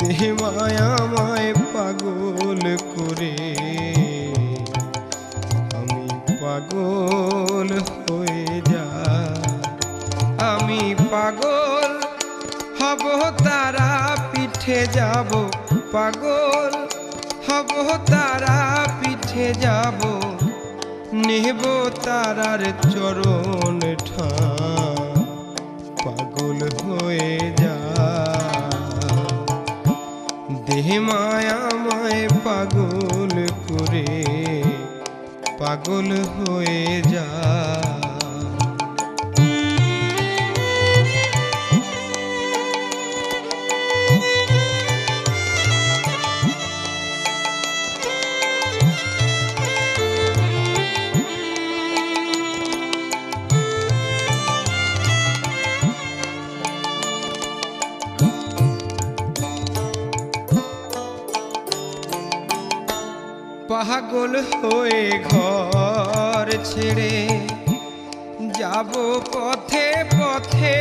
দেহে মায়াময় পাগল করে আমি পাগল হয়ে যাই। আমি পাগল হব তারা পিঠে যাব, পাগল হব তারা পিঠে যাব, নেব তারার চরণ ঠাঁ পাগল হয়ে যায়। দেহে মায়াময় পাগল করে পাগল হয়ে যায়। পাগল হয়ে ঘর ছেড়ে যাব পথে পথে,